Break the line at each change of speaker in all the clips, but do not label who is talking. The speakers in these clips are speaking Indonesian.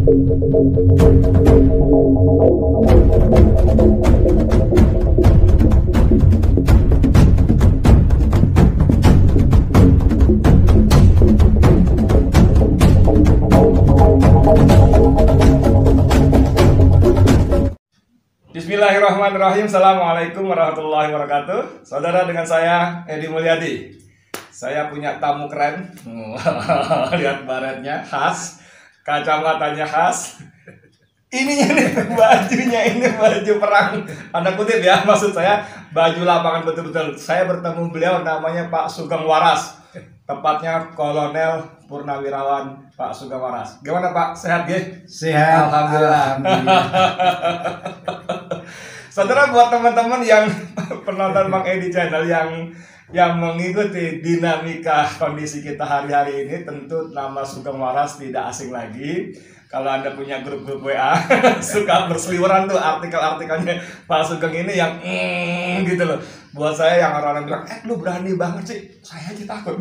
Bismillahirrahmanirrahim. Assalamualaikum warahmatullahi wabarakatuh. Saudara, dengan saya Edi Mulyadi. Saya punya tamu keren. Lihat baretnya khas, kacamatanya khas. Ininya nih bajunya, ini baju perang. Tanda kutip ya, maksud saya baju lapangan betul-betul. Saya bertemu beliau, namanya Pak Sugeng Waras. Tepatnya Kolonel Purnawirawan Pak Sugeng Waras. Gimana Pak? Sehat ya?
Sehat.
Alhamdulillah. Saudara, buat teman-teman yang penonton Bang Edi Channel yang mengikuti dinamika kondisi kita hari-hari ini, tentu nama Sugeng Waras tidak asing lagi. Kalau Anda punya grup-grup WA suka berseliweran tuh artikel-artikelnya Pak Sugeng ini yang gitu loh. Buat saya yang orang-orang bilang, lu berani banget sih, saya aja takut.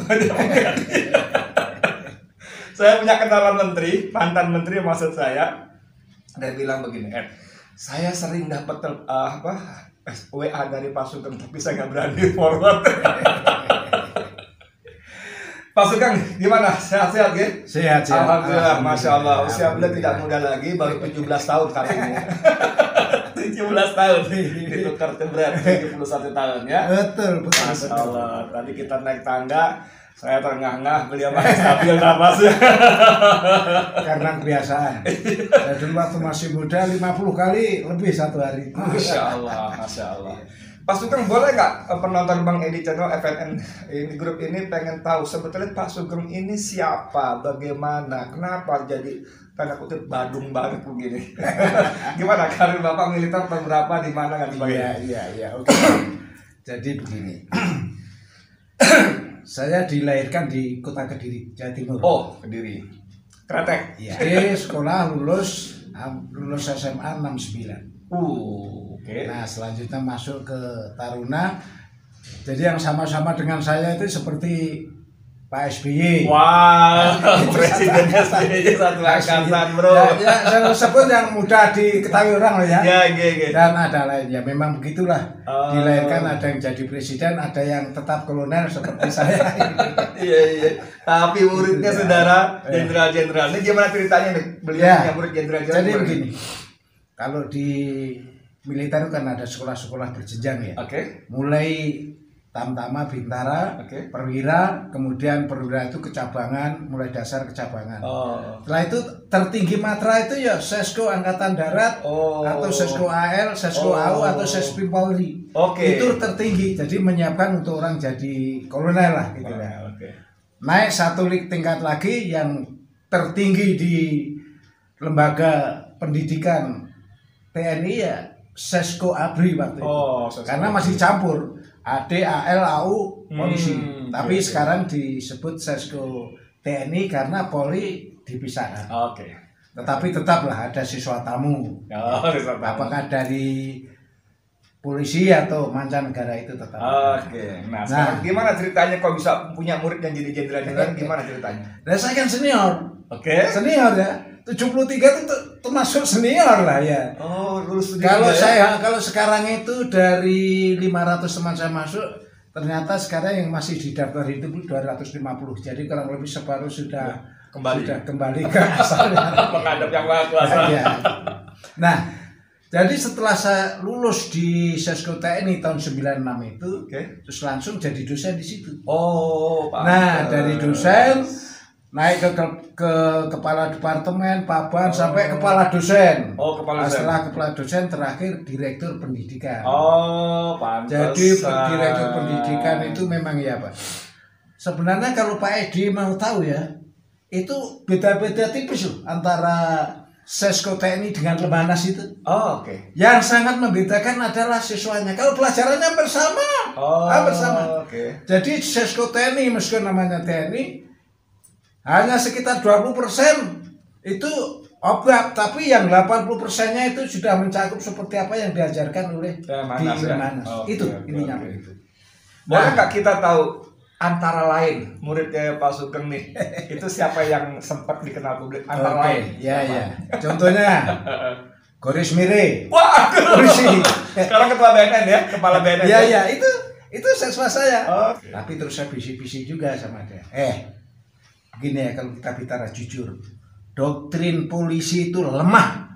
Saya punya kenalan menteri, mantan menteri maksud saya. Dia bilang begini, saya sering dapat WA dari Pak Sugeng, tapi saya nggak berani forward. Pak Sugeng, gimana? Sehat-sehat ya?
Sehat.
Alhamdulillah, Masya Allah. Usia beliau tidak muda lagi, baru 17 tahun katanya. 17 tahun. Ditukar ke berat 71 tahun ya?
Betul.
Masya Allah. Tadi kita naik tangga, saya terengah-engah, beliau masih stabil napasnya.
Karena kebiasaan. Saya dulu waktu masih muda 50 kali lebih satu hari.
Masya Allah, Masya Allah. Pak Sugeng, boleh nggak penonton Bang Edi Channel FNN ini grup ini pengen tahu sebetulnya Pak Sugeng ini siapa, bagaimana, kenapa jadi tanda kutip badung banget begini? Gimana karir Bapak militer tahun berapa, di mana kan sebagainya?
Iya, oke. Jadi begini. Saya dilahirkan di Kota Kediri, Jawa Timur.
Oh, Kediri. Kretek.
Iya. Di sekolah lulus SMA 69.
Oke.
Nah, selanjutnya masuk ke Taruna. Jadi yang sama-sama dengan saya itu seperti Pak SBY.
Wah, Presiden SBY satu angkatan, bro.
Ya, saya sebut yang mudah diketahui orang loh ya.
Iya.
Dan ada lainnya, memang begitulah. Dilahirkan ada yang jadi presiden, ada yang tetap kolonel seperti saya.
Iya. Tapi muridnya saudara jenderal-jenderal. Ini gimana ceritanya nih? Beliau punya murid jenderal-jenderal.
Jadi begini. Kalau di militer kan ada sekolah-sekolah berjenjang ya.
Oke.
Mulai Tamtama, Bintara, Perwira, kemudian Perwira itu kecabangan, mulai dasar kecabangan. Setelah itu tertinggi matra itu ya Sesko Angkatan Darat, atau Sesko AL, Sesko AU, atau Sespim Polri. Itu tertinggi, jadi menyiapkan untuk orang jadi kolonel lah gitu ya. Naik satu tingkat lagi yang tertinggi di lembaga pendidikan TNI ya Sesko ABRI waktu itu. Karena masih campur. AD, AL, AU, polisi. Tapi sekarang disebut Sesko TNI karena Polri dipisahkan. Tetapi tetaplah ada siswa tamu. Apakah dari polisi atau mancanegara itu tetap.
Nah, sekarang gimana ceritanya kok bisa punya murid yang jadi jenderal-jenderal? Gimana ceritanya?
Nah, saya kan senior. Senior ya. 73 itu termasuk senior lah ya. Kalau sekarang itu dari 500 teman saya masuk, ternyata sekarang yang masih di daftar hidup 250. Jadi kurang lebih separuh sudah kembali ke asalnya.
Menghadap yang Maha Kuasa.
Nah, jadi setelah saya lulus di Sesko TNI tahun 96 itu, terus langsung jadi dosen di situ. Nah, dari dosen naik ke kepala departemen, paban, sampai kepala dosen. Setelah kepala dosen terakhir direktur pendidikan. Jadi direktur pendidikan itu memang ya Pak. Sebenarnya kalau Pak Edi mau tahu ya, itu beda-beda tipis loh antara Sesko TNI dengan Lemhanas itu. Yang sangat membedakan adalah siswanya. Kalau pelajarannya bersama, bersama. Jadi Sesko TNI meskipun namanya TNI hanya sekitar 20% itu obat, tapi yang 80%-nya itu sudah mencakup seperti apa yang diajarkan oleh di Lemhanas. Itu ininya begitu.
Boleh nggak kita tahu antara lain muridnya Pak Sugeng nih, itu siapa yang sempat dikenal publik antara lain?
Ya. Contohnya Goris Mire.
Wah,
polisi.
Sekarang ketua BNN ya, kepala BNN.
Ya, itu siswa saya. Tapi terus saya bisik-bisik juga sama dia. Begini ya, kalau kita bicara jujur, doktrin polisi itu lemah.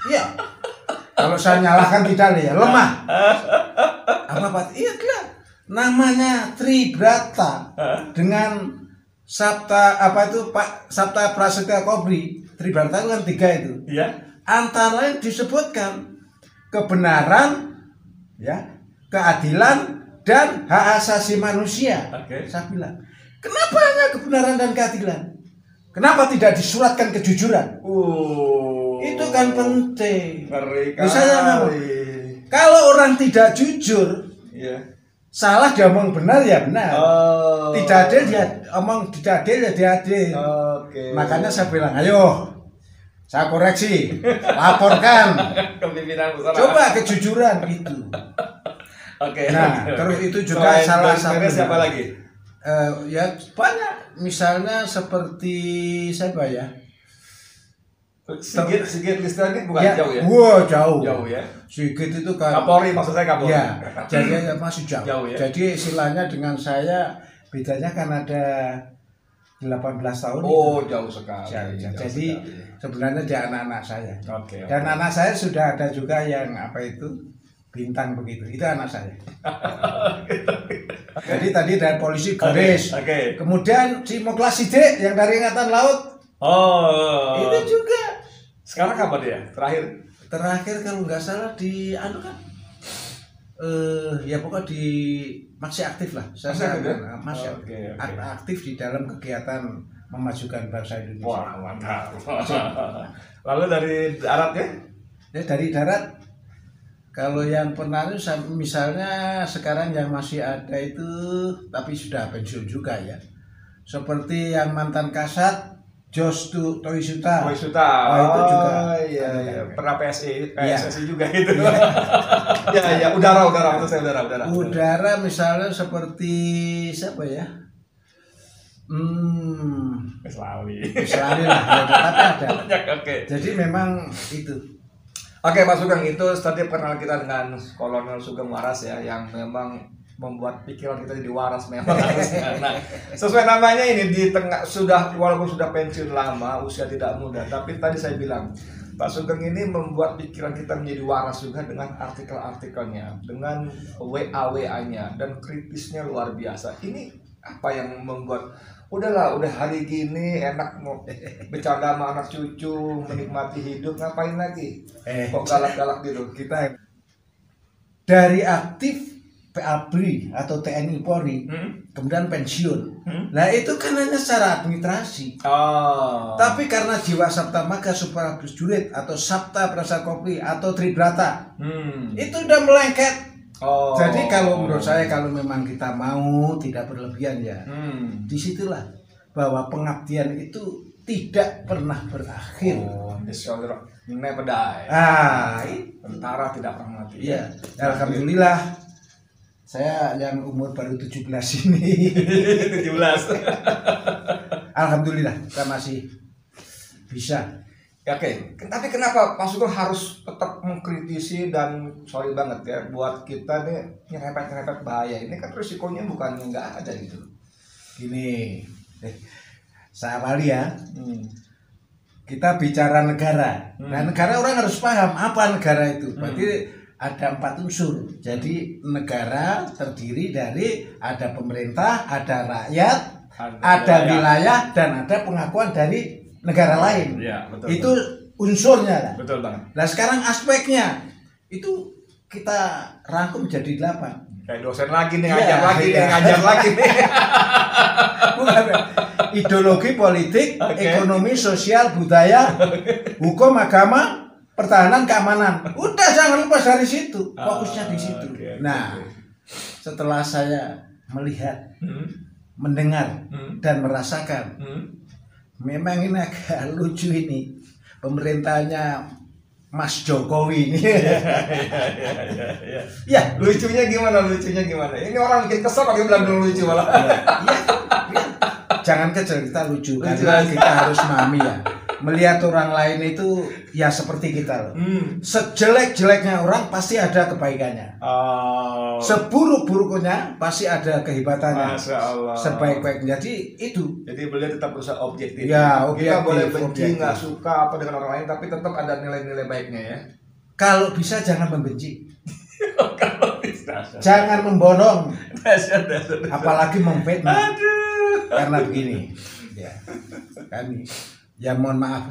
Iya. Kalau saya nyalahkan tidak ya, lemah. Apa Pak? Iya lah. Namanya Tribrata dengan Sabta Sabta Prasetya Kobri. Tribrata itu kan 3 itu.
Iya.
Antara lain disebutkan kebenaran, ya, keadilan dan hak asasi manusia. Saya bilang, kenapa hanya kebenaran dan keadilan? Kenapa tidak disuratkan kejujuran? Itu kan penting. Misalnya, kalau orang tidak jujur, salah dia omong benar ya benar. Tidak adil dia omong tidak adil ya dia adil. Makanya saya bilang, ayo saya koreksi, laporkan
kepimpinan pusat.
Coba kejujuran itu. Nah, terus itu juga salah satu.
Siapa lagi?
Ya banyak. Misalnya seperti siapa ya?
Sigit Listrani bukan
ya,
jauh ya?
Wah, jauh.
Jauh ya.
Sigit itu kan
Kapolri, maksud saya Kapolri.
Ya, jadi masih jauh.
Ya? Jadi
istilahnya dengan saya bedanya kan ada 18 tahun.
Oh, itu. Jauh sekali.
Jadi sekali. Sebenarnya dia anak-anak saya. Dan
okay.
anak saya sudah ada juga yang bintang begitu. Itu anak saya. Jadi tadi dari polisi Goris. Kemudian si Moklas Sidik yang dari Angkatan Laut. Itu juga.
Sekarang apa dia?
Terakhir kalau nggak salah di ya pokoknya masih aktif lah. Masih aktif di dalam kegiatan memajukan bangsa Indonesia.
Wah, mantap. Lalu dari darat ya?
Ya dari darat. Kalau yang pernah misalnya sekarang yang masih ada itu tapi sudah pensiun juga ya. Seperti yang mantan Kasat Jostu Toisuta.
Itu juga. Iya. Pernah PSSI juga itu. Ya, udara maksud saya udara.
Udara misalnya seperti siapa ya?
Islami
lah, tapi ada. Jadi memang itu.
Oke, Pak Sugeng, itu tadi kenal kita dengan Kolonel Sugeng Waras ya, yang memang membuat pikiran kita jadi waras memang harusnya. Nah, sesuai namanya ini di tengah walaupun sudah pensiun lama, usia tidak muda, tapi tadi saya bilang Pak Sugeng ini membuat pikiran kita menjadi waras juga dengan artikel-artikelnya, dengan WA-WA-nya, dan kritisnya luar biasa. Ini apa yang membuat udah hari gini enak mau bercanda sama anak cucu, menikmati hidup, ngapain lagi? Kok galak-galak gitu? Kita
dari aktif PABRI atau TNI Polri, kemudian pensiun. Nah itu kan hanya secara administrasi. Tapi karena jiwa Sabta Marga Supra Prajurit atau Sabta Prasetya Kobri atau Tribrata, itu udah melengket. Jadi kalau menurut saya kalau memang kita mau tidak berlebihan ya, disitulah bahwa pengabdian itu tidak pernah berakhir.
Never die. Tentara tidak pernah mati.
Iya. Alhamdulillah. Saya yang umur baru 17 ini.
17.
Alhamdulillah kita masih bisa.
Oke. Tapi kenapa Pak Sugeng harus tetap mengkritisi dan sorry banget ya buat kita nih nyerempet bahaya. Ini kan risikonya bukan nggak ada gitu.
Gini, saya awali ya. Kita bicara negara. Nah negara orang harus paham apa negara itu. Berarti ada 4 unsur. Jadi negara terdiri dari ada pemerintah, ada rakyat, ada wilayah, dan ada pengakuan dari negara lain.
Ya, betul,
itu unsurnya lah.
Betul banget.
Nah sekarang aspeknya itu kita rangkum jadi 8.
Kayak dosen lagi nih, ngajar lagi nih.
Bukan, ideologi politik, ekonomi, sosial, budaya, hukum, agama, pertahanan, keamanan. Udah jangan lepas dari situ. Fokusnya di situ. Setelah saya melihat, mendengar, dan merasakan, memang ini agak lucu ini. Pemerintahnya Mas Jokowi ini.
Ya, lucunya gimana? Ini orang bikin kesel pakai bilang dulu lucu malah.
Jangan kecil, kita lucu karena kita harus memahami ya. Melihat orang lain itu ya seperti kita loh. Sejelek-jeleknya orang pasti ada kebaikannya. Seburuk-buruknya pasti ada kehebatannya.
Masya Allah.
Sebaik-baiknya. Jadi itu.
Jadi beliau tetap berusaha objektif.
Ya,
kita boleh benci, nggak suka apa dengan orang lain, tapi tetap ada nilai-nilai baiknya ya.
Kalau bisa jangan membenci.
Kalau bisa.
Jangan memborong.
Dasar.
Apalagi memfitnah.
Aduh.
Karena begini. Ya. Kami. Ya mohon maaf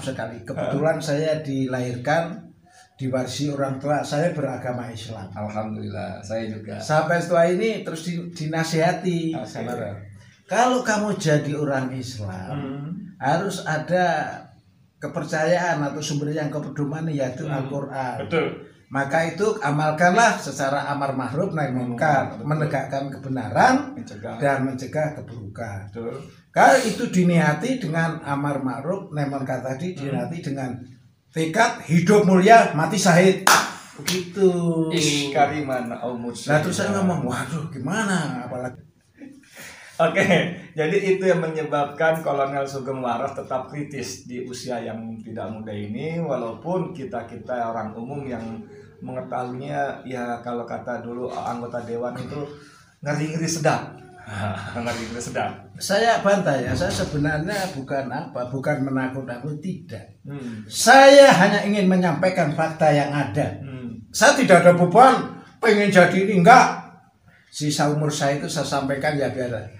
sekali. Kebetulan saya dilahirkan diwarisi orang tua saya beragama Islam.
Alhamdulillah, saya juga.
Sampai setelah ini terus dinasihati. Kalau kamu jadi orang Islam, harus ada kepercayaan atau sumber yang kepedoman yaitu Al-Quran.
Betul.
Maka itu amalkanlah secara amar ma'ruf nahi munkar, menegakkan kebenaran dan mencegah keburukan.
Betul.
Kalau itu diniati dengan amar ma'ruf nahi munkar tadi diniati dengan tekad hidup mulia mati syahid. Begitu.
Kariman
Nah terus saya ngomong, waduh gimana apalagi.
Oke, jadi itu yang menyebabkan Kolonel Sugeng Waras tetap kritis di usia yang tidak muda ini, walaupun kita orang umum yang mengetahuinya ya kalau kata dulu anggota dewan itu ngeri-ngeri sedap. Ngeri-ngeri sedap.
Saya bantah ya, saya sebenarnya bukan menakut-nakuti, tidak. Saya hanya ingin menyampaikan fakta yang ada. Saya tidak ada beban pengen jadi ini, enggak. Sisa umur saya itu saya sampaikan ya biar.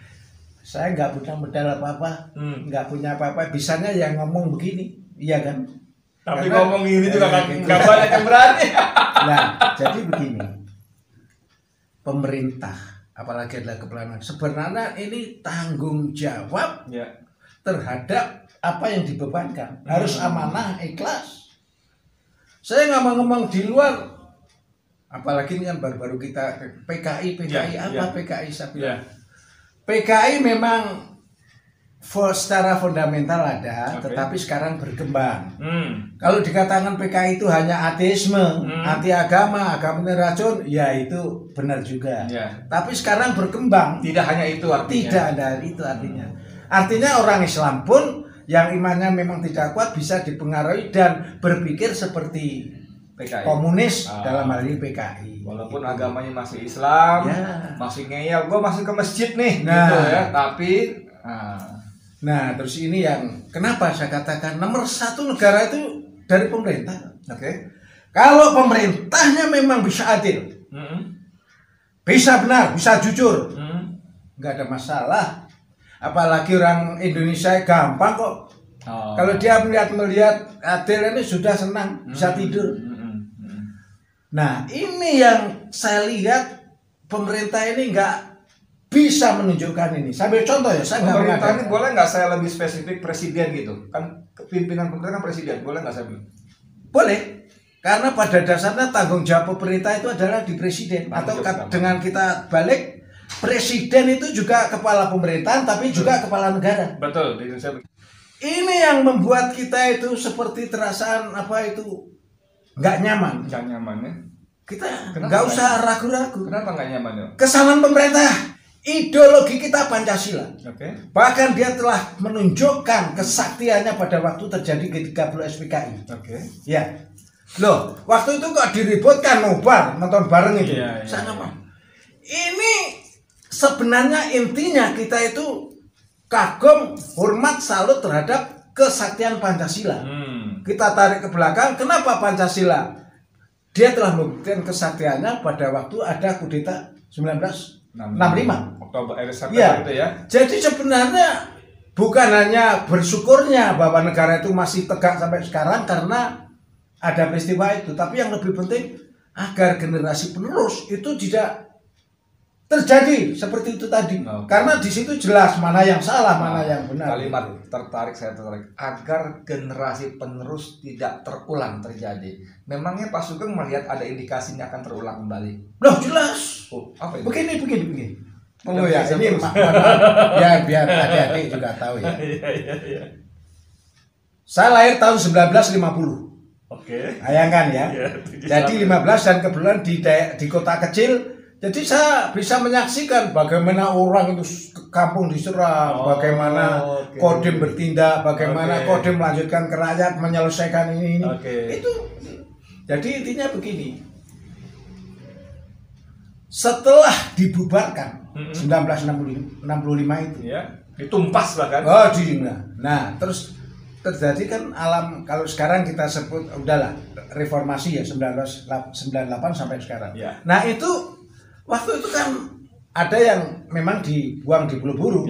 Saya nggak punya modal apa-apa, nggak punya apa-apa. Bisanya yang ngomong begini, iya kan?
Tapi karena, ngomong gini juga nggak banyak yang berani.
Nah, jadi begini, pemerintah, apalagi adalah kepelauan, sebenarnya ini tanggung jawab terhadap apa yang dibebankan. Harus amanah, ikhlas. Saya nggak mau ngomong di luar, apalagi ini kan baru-baru kita PKI PKI saya bilang. PKI memang secara fundamental ada, tetapi sekarang berkembang. Kalau dikatakan PKI itu hanya ateisme, anti agama racun, ya itu benar juga. Tapi sekarang berkembang.
Tidak hanya itu artinya.
Tidak ada itu artinya. Artinya orang Islam pun yang imannya memang tidak kuat bisa dipengaruhi dan berpikir seperti PKI. Komunis dalam hal ini PKI.
Walaupun agamanya masih Islam, masih ngeyel, gue masih ke masjid nih, gitu ya. Tapi,
nah terus ini yang kenapa saya katakan nomor satu negara itu dari pemerintah. Kalau pemerintahnya memang bisa adil, bisa benar, bisa jujur, nggak ada masalah. Apalagi orang Indonesia gampang kok. Kalau dia melihat adil ini sudah senang, bisa tidur. Nah ini yang saya lihat pemerintah ini nggak bisa menunjukkan ini. Saya ambil contoh ya.
Pemerintah ini boleh nggak saya lebih spesifik presiden gitu? Kan pimpinan pemerintah kan presiden, boleh nggak saya bilang?
Boleh. Karena pada dasarnya tanggung jawab pemerintah itu adalah di presiden. Atau dengan kita balik, presiden itu juga kepala pemerintahan tapi juga kepala negara.
Betul, di Indonesia.
Ini yang membuat kita itu seperti terasaan apa itu nggak nyaman.
Nggak nyaman ya?
Kita nggak usah ragu-ragu.
Kenapa nggak nyaman ya?
Kesalahan pemerintah, ideologi kita Pancasila. Bahkan dia telah menunjukkan kesaktiannya pada waktu terjadi G30 SPKI. Ya, loh, waktu itu kok diributkan nobar nonton bareng itu. Saya ngomong, ini sebenarnya intinya kita itu kagum, hormat, salut terhadap kesaktian Pancasila. Kita tarik ke belakang, kenapa Pancasila? Dia telah membuktikan kesaktiannya pada waktu ada kudeta 1965.
Oktober
ya.
Itu ya.
Jadi sebenarnya bukan hanya bersyukurnya bahwa negara itu masih tegak sampai sekarang karena ada peristiwa itu, tapi yang lebih penting agar generasi penerus itu tidak terjadi seperti itu tadi. Karena di situ jelas mana yang salah, mana yang benar.
Kalimat saya tertarik agar generasi penerus tidak terulang terjadi. Memangnya Pak Sugeng melihat ada indikasinya akan terulang kembali?
Loh jelas.
Apa itu?
Begini. Oh ya, ini ya biar adik-adik juga tahu ya. Saya lahir tahun 1950. Bayangkan ya. Jadi 15 dan kebetulan di kota kecil. Jadi saya bisa menyaksikan bagaimana orang itu kampung diserang, bagaimana Kodim bertindak, bagaimana Kodim melanjutkan ke rakyat menyelesaikan ini. Itu. Jadi intinya begini. Setelah dibubarkan 1965 itu,
ditumpas bahkan.
Nah, terus terjadi kan kalau sekarang kita sebut udahlah reformasi ya 1998 sampai sekarang. Nah, itu waktu itu kan ada yang memang dibuang di bulu-bulu,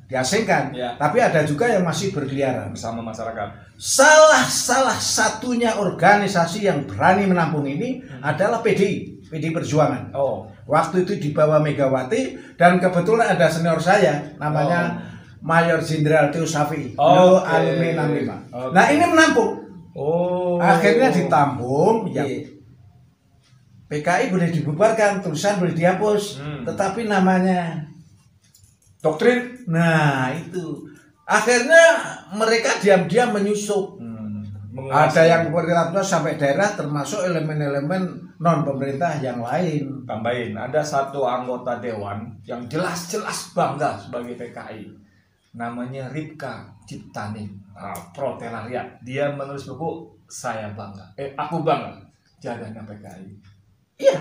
diasingkan, tapi ada juga yang masih berkeliaran
bersama masyarakat.
Salah satunya organisasi yang berani menampung ini adalah PDI Perjuangan. Waktu itu di bawah Megawati dan kebetulan ada senior saya namanya Mayor Jenderal Teo Safi, alumni 65. Nah, ini menampung. Akhirnya ditampung, PKI boleh dibubarkan, tulisan boleh dihapus, tetapi namanya
doktrin.
Nah, itu. Akhirnya mereka diam-diam menyusup. Ada yang pemerintah sampai daerah, termasuk elemen-elemen non pemerintah yang lain.
Tambahin, ada satu anggota dewan yang jelas-jelas bangga sebagai PKI. Namanya Ripka Ciptani, proletariat. Dia menulis buku Saya Bangga. Aku Bangga jaganya PKI.
Iya,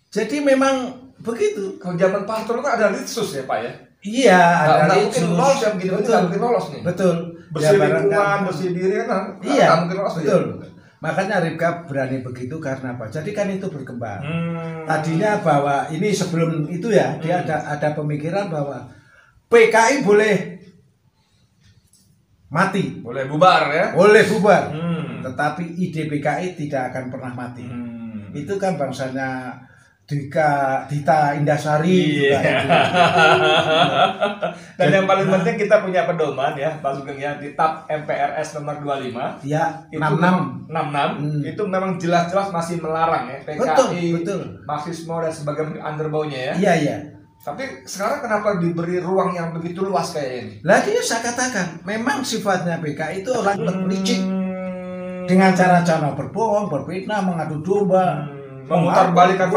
jadi memang begitu.
Kalau zaman Pak Harto kan ada litsus ya Pak ya?
Iya, ada
litsus. Mungkin lolos ya begini, nggak mungkin lolos nih.
Betul.
Bersih lingkungan, bersih diri kan?
Iya,
mungkin lolos.
Betul. Makanya Ripka berani begitu karena apa? Jadi kan itu berkembang. Tadinya bahwa ini sebelum itu ya, dia ada pemikiran bahwa PKI boleh mati,
boleh bubar ya?
Boleh bubar. Tetapi ide PKI tidak akan pernah mati. Itu kan bangsanya Dita Indasari.
Dan yang paling penting kita punya pedoman ya Pak Sugeng ya, di TAP MPRS nomor 25
ya,
itu 66 itu memang jelas-jelas masih melarang ya PKI, Marxisme dan sebagainya underbawnya ya.
Iya.
Tapi sekarang kenapa diberi ruang yang begitu luas kayak ini?
Lagi saya katakan memang sifatnya PKI itu orang licik. Dengan cara-cara berbohong, berfitnah, mengadu domba,
memutarbalikkan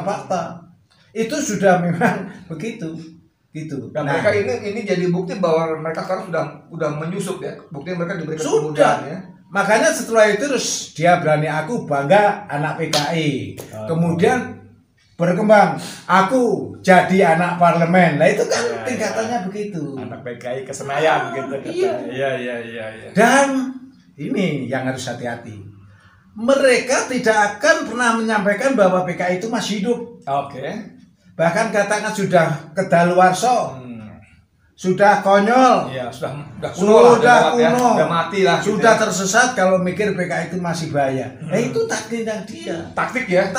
fakta. Itu sudah memang begitu, gitu.
Dan mereka ini jadi bukti bahwa mereka sekarang sudah menyusup ya. Bukti mereka diberikan kemudahan ya.
Makanya setelah itu terus dia berani, aku bangga anak PKI. Kemudian berkembang, aku jadi anak parlemen. Nah itu kan tingkatannya begitu.
Anak PKI ke Senayan gitu. Iya.
Dan ini yang harus hati-hati. Mereka tidak akan pernah menyampaikan bahwa PKI itu masih hidup. Bahkan katakan sudah kedaluarsa, sudah konyol,
sudah kuno, sudah mati lah,
sudah tersesat kalau mikir PKI itu masih bahaya. Nah itu taktiknya dia.
Taktik ya?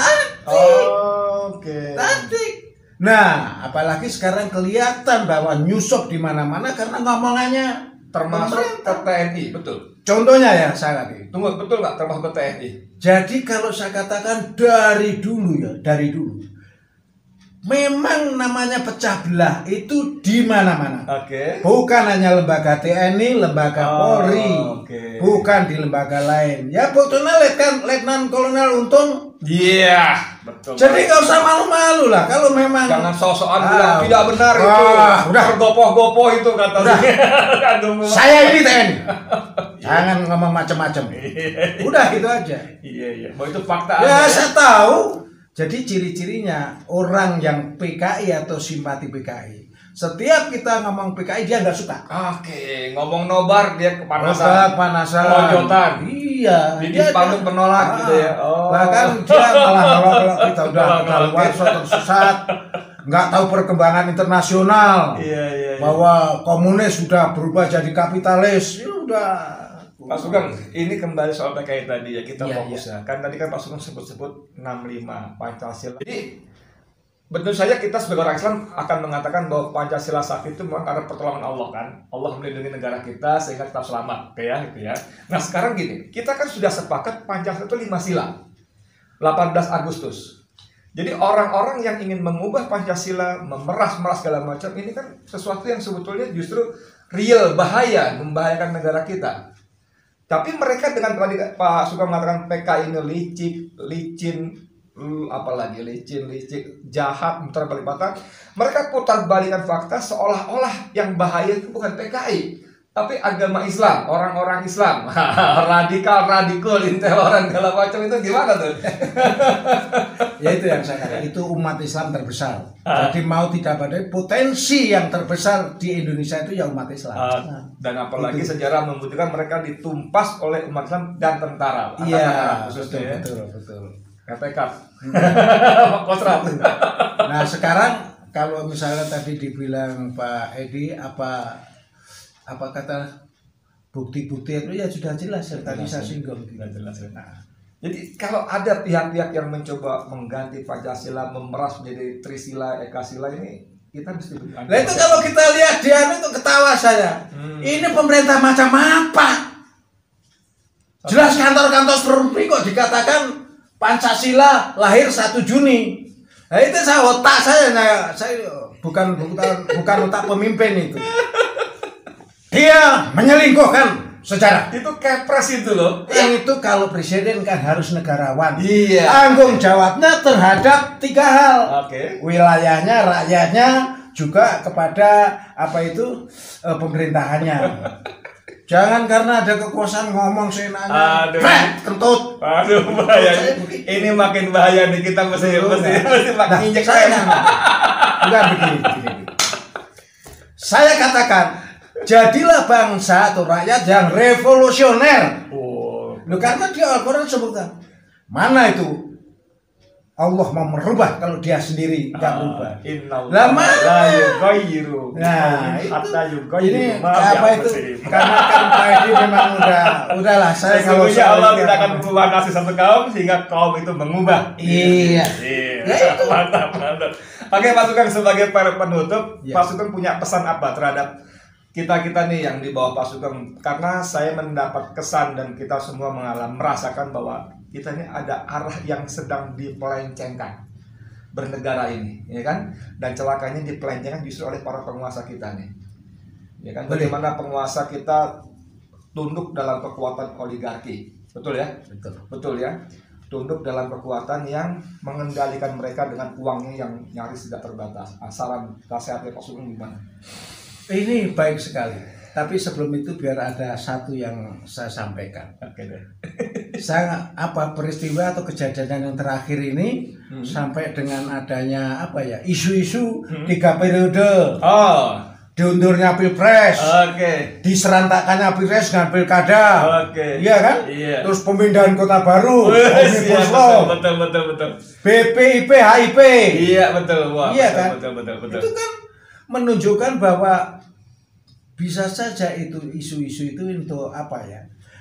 Taktik. Nah, apalagi sekarang kelihatan bahwa nyusup di mana-mana karena ngomongannya
termasuk ke TNI, betul.
Contohnya ya, saya lagi.
Tunggu, betul nggak termasuk ke TNI?
Jadi kalau saya katakan dari dulu, memang namanya pecah belah itu di mana-mana. Bukan hanya lembaga TNI, lembaga Polri, bukan di lembaga lain. Ya sebetulnya Letnan Kolonel Untung.
Iya, betul.
Jadi nggak usah malu-malu lah kalau memang.
Jangan sok-sokan bilang tidak benar itu.
Udah
gopoh-gopoh itu kata.
Saya ini TNI. Jangan ngomong macam-macam. Udah gitu aja.
Iya. Mau itu fakta.
Ya saya tahu. Jadi ciri-cirinya orang yang PKI atau simpati PKI. Setiap kita ngomong PKI dia nggak suka.
Ngomong nobar dia kepanasan.
Kelojotan. Iya.
Dia spanduk penolak gitu ya.
Bahkan dia malah kalau kita udah keluar tersesat, nggak tahu perkembangan internasional.
Iya.
Bahwa komunis sudah berubah jadi kapitalis. Ya udah.
Pak Sugeng, ini kembali soal PKI tadi ya, kita fokus ya. Kan tadi kan Pak Sugeng sebut 65 Pancasila. Jadi betul saja kita sebagai orang Islam akan mengatakan bahwa Pancasila sakti itu memang karena pertolongan Allah kan. Allah melindungi negara kita sehingga tetap selamat, gitu ya. Nah sekarang gini, kita kan sudah sepakat Pancasila itu 5 sila, 18 Agustus. Jadi orang-orang yang ingin mengubah Pancasila, memeras segala macam, ini kan sesuatu yang sebetulnya justru real, bahaya, membahayakan negara kita. Tapi mereka dengan tadi Pak suka mengatakan PKI ini licin, apalagi licin, jahat, mutar balik fakta. Mereka putar balikan fakta seolah-olah yang bahaya itu bukan PKI, tapi agama Islam, orang-orang Islam, radikal, intoleran, segala macam itu gimana tuh?
Ya itu yang saya katakan, itu umat Islam terbesar. Jadi mau tidak pada potensi yang terbesar di Indonesia itu ya umat Islam.
Dan apalagi itu. Sejarah membuktikan mereka ditumpas oleh umat Islam dan tentara.
Iya, betul.
KPK. Kostrat.
Nah sekarang kalau misalnya tadi dibilang Pak Edi apa kata bukti-bukti itu ya sudah jelas ya, tadi saya singgung.
Sudah jelas. Nah, jadi kalau ada pihak-pihak yang mencoba mengganti Pancasila, memeras menjadi Trisila, Ekasila ini kita mesti.
Nah itu kalau kita lihat dia itu ketawa saya. Ini pemerintah macam apa? Jelas kantor-kantor seperti kok dikatakan Pancasila lahir 1 Juni. Nah itu saya otak saya bukan otak pemimpin itu. Dia menyelingkuhkan sejarah.
Itu kepres itu loh.
Yang itu kalau presiden kan harus negarawan.
Iya.
Tanggung jawabnya terhadap 3 hal.
Oke.
Wilayahnya, rakyatnya, juga kepada pemerintahannya. Jangan karena ada kekuasaan ngomong seenaknya. Kentut.
Aduh bahaya. Ini makin bahaya nih, kita mesti makin injek saya.
Bukan begini. Saya katakan, jadilah bangsa atau rakyat yang revolusioner. Loh, karena di Al-Quran sebutkan, mana itu Allah mau merubah kalau dia sendiri nggak berubah. Lama. Nah, ini apa itu? Karena kan Pak Edi memang udahlah saya kalau
Allah tidak akan berubah nasib satu kaum sehingga kaum itu mengubah.
Iya.
Mantap. Oke, Pak Sugeng, sebagai penutup, Pak Sugeng punya pesan apa terhadap kita nih yang di bawah Pak Sugeng? Karena saya mendapat kesan dan kita semua merasakan bahwa kita ini ada arah yang sedang dipelencengkan bernegara ini, ya kan? Dan celakanya dipelencengkan justru oleh para penguasa kita nih, ya kan? Bagaimana penguasa kita tunduk dalam kekuatan oligarki, betul ya? Betul ya? Tunduk dalam kekuatan yang mengendalikan mereka dengan uangnya yang nyaris tidak terbatas. Saran nasihatnya Pak Sugeng gimana?
Ini baik sekali. Tapi sebelum itu biar ada satu yang saya sampaikan.
Oke deh.
Saya peristiwa atau kejadian yang terakhir ini sampai dengan adanya isu-isu 3 periode. Diundurnya Pilpres. Diserentakkannya Pilpres dengan Pilkada. Iya kan? Iya. Terus pemindahan kota baru.
Betul.
BPIP, HIP.
Iya, betul. Wah,
iya kan?
Betul.
Itu kan menunjukkan bahwa bisa saja itu isu-isu itu untuk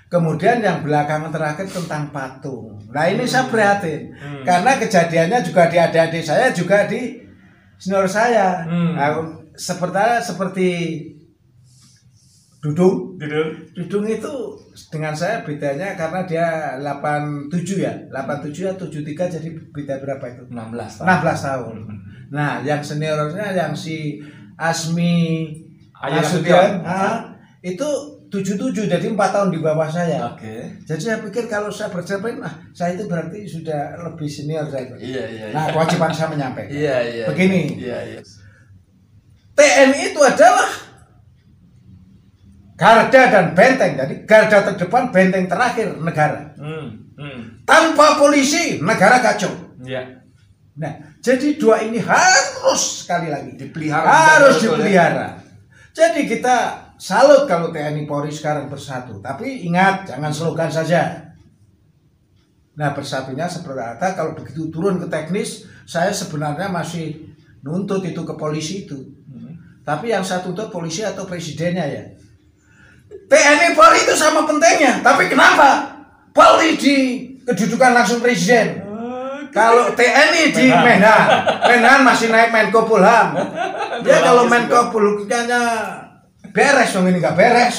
kemudian yang belakangan terakhir tentang patung. Nah ini saya prihatin karena kejadiannya juga di adik-adik saya, juga di senior saya. Nah, seperti Dudung itu dengan saya bedanya karena dia 87 atau 73, jadi beda berapa itu? 16 tahun. Nah yang seniornya yang si Asmi Nasution, itu 77, jadi 4 tahun di bawah saya. Jadi saya pikir kalau saya bercermin, saya itu berarti sudah lebih senior saya.
Iya.
Nah, kewajiban saya menyampaikan.
Iya.
Begini.
Iya.
TNI itu adalah garda dan benteng. Jadi garda terdepan, benteng terakhir negara. Tanpa polisi, negara kacau.
Iya.
Nah, jadi 2 ini harus sekali lagi
dipelihara.
Harus dipelihara. Jadi kita salut kalau TNI Polri sekarang bersatu. Tapi ingat, jangan slogan saja. Nah, bersatunya seperti apa? Kalau begitu turun ke teknis, saya sebenarnya masih nuntut itu ke polisi itu. Tapi yang saya tuntut polisi atau presidennya ya. TNI Polri itu sama pentingnya. Tapi kenapa Polri di kedudukan langsung presiden? Kalau TNI di Menhan masih naik Menko Polham. Ya kalau Menko Polhuknya beres dong, ini nggak beres.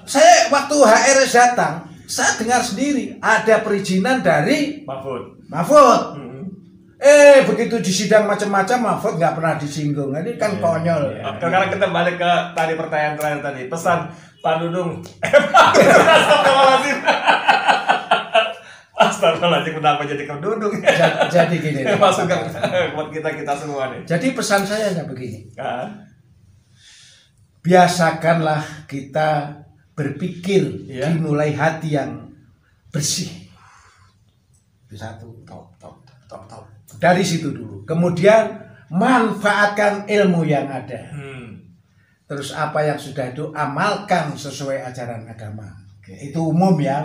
Saya waktu HRS datang, saya dengar sendiri ada perizinan dari Mahfud. Begitu di sidang macam-macam Mahfud nggak pernah disinggung. Ini kan konyol.
Sekarang kita balik ke tadi pertanyaan terakhir tadi. Pesan Pak Dudung. Astagfirullahaladzim. Astagfirullahaladzim, kenapa jadi ke Dudung?
Jadi gini.
Pak Sugeng, buat kita semua nih.
Jadi pesan saya begini.
Kan?
Biasakanlah kita berpikir dimulai hati yang bersih. Itu satu.
Top.
Dari situ dulu. Kemudian manfaatkan ilmu yang ada. Terus apa yang sudah itu amalkan sesuai ajaran agama. Itu umum ya.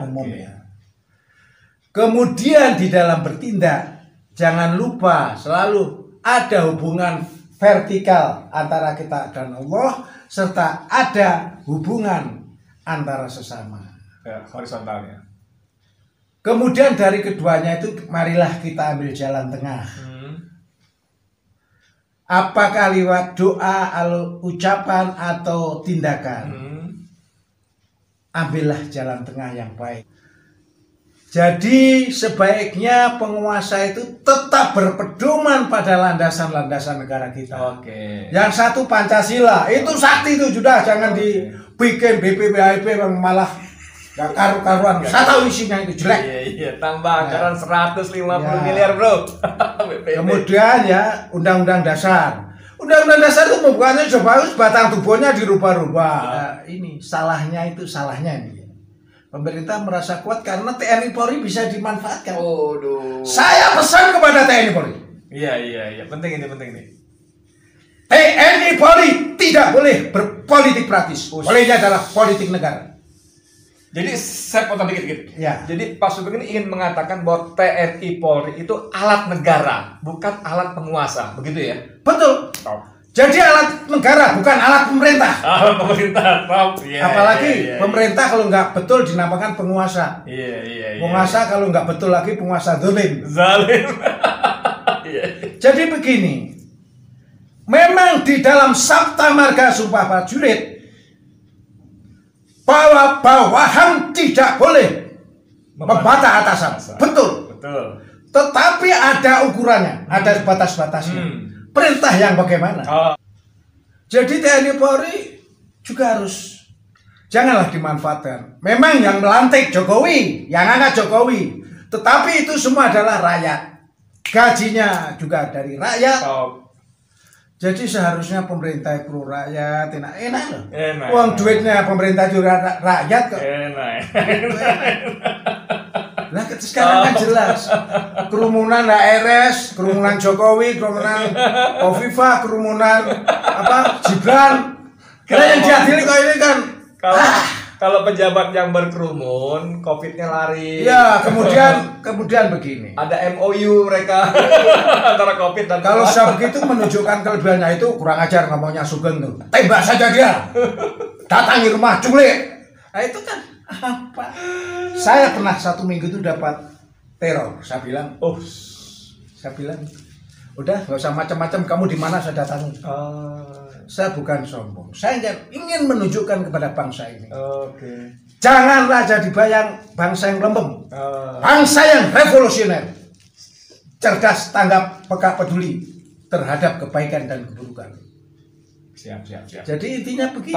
Kemudian di dalam bertindak jangan lupa selalu ada hubungan vertikal antara kita dan Allah, serta ada hubungan antara sesama.
Ya, horizontalnya.
Kemudian dari keduanya itu marilah kita ambil jalan tengah. Apakah lewat doa, ucapan atau tindakan? Ambillah jalan tengah yang baik. Jadi sebaiknya penguasa itu tetap berpedoman pada landasan-landasan negara kita. Yang satu Pancasila, itu sakti itu sudah, jangan dibikin BPPHP yang malah gak karu-karuan. Saya tahu isinya itu jelek.
Iya, tambah anggaran 150 miliar, bro.
Kemudian ya Undang-Undang Dasar. Undang-Undang Dasar itu membuatnya coba batang tubuhnya dirubah-rubah. Ini salahnya ini. Pemerintah merasa kuat karena TNI Polri bisa dimanfaatkan. Saya pesan kepada TNI Polri.
Iya. Penting ini.
TNI Polri tidak boleh berpolitik praktis. Bolehnya adalah politik negara.
Jadi saya potong dikit.
Ya.
Jadi Pak Sugeng ini ingin mengatakan bahwa TNI Polri itu alat negara, bukan alat penguasa, begitu ya?
Betul. Jadi alat negara, bukan alat pemerintah.
Alat pemerintah,
Apalagi pemerintah kalau nggak betul dinamakan penguasa. Penguasa kalau nggak betul lagi penguasa zalim. Jadi begini, memang di dalam Sabta Marga Sumpah Prajurit bahwa bawahan tidak boleh membantah atasan. Betul. Tetapi ada ukurannya, ada batas-batasnya. Perintah yang bagaimana? Jadi TNI Polri juga harus janganlah dimanfaatkan. Memang yang melantik Jokowi, yang angkat Jokowi, tetapi itu semua adalah rakyat. Gajinya juga dari rakyat. Jadi seharusnya pemerintah pro rakyat, enak loh. Uang duitnya pemerintah juga rakyat kok. Nah sekarang kan jelas kerumunan HRS, kerumunan Jokowi, kerumunan Kofifa, kerumunan Gibran. Karena yang diadili kok ini kan.
Kalau pejabat yang berkerumun, COVID-nya lari.
Ya, kemudian begini.
Ada MOU mereka antara COVID dan.
Kalau saya begitu menunjukkan kelebihannya itu kurang ajar ngomongnya Sugeng tuh. Tembak saja dia. Datangi rumah culik. Nah itu kan apa? Saya pernah 1 minggu itu dapat teror. Saya bilang, udah nggak usah macam-macam. Kamu di mana saya datangi. Saya bukan sombong. Saya ingin menunjukkan kepada bangsa ini. Janganlah jadi bangsa yang lembem. Bangsa yang revolusioner. Cerdas, tanggap, peka, peduli terhadap kebaikan dan keburukan.
Siap.
Jadi intinya begitu.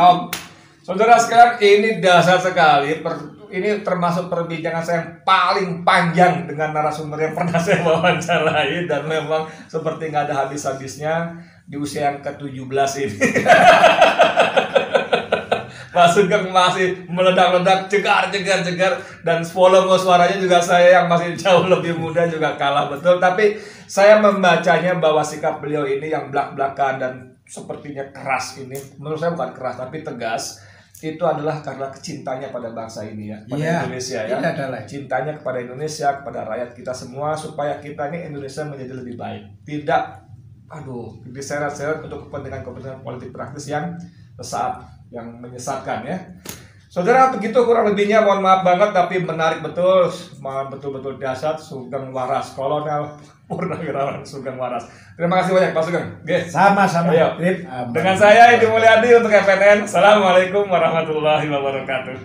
Saudara sekalian, ini dahsyat sekali. Ini termasuk perbincangan saya yang paling panjang dengan narasumber yang pernah saya wawancarai, dan memang seperti nggak ada habis-habisnya di usia yang ke-17 ini. Pak Sugeng masih meledak-ledak, cegar, dan volume suaranya juga saya yang masih jauh lebih muda juga kalah betul. Tapi saya membacanya bahwa sikap beliau ini yang belak-belakan dan sepertinya keras ini, menurut saya bukan keras tapi tegas. Itu adalah karena kecintanya pada bangsa ini ya, pada Indonesia ya. Cintanya kepada Indonesia, kepada rakyat kita semua, supaya kita ini Indonesia menjadi lebih baik. Tidak diseret-seret untuk kepentingan politik praktis yang sesaat, yang menyesatkan ya. Saudara, begitu kurang lebihnya, mohon maaf banget, tapi menarik betul, betul-betul dahsyat. Sugeng Waras, Kolonel Purnawirawan Sugeng Waras. Terima kasih banyak Pak Sugeng.
Sama-sama.
Dengan saya Edi Mulyadi untuk FNN. Assalamualaikum warahmatullahi wabarakatuh.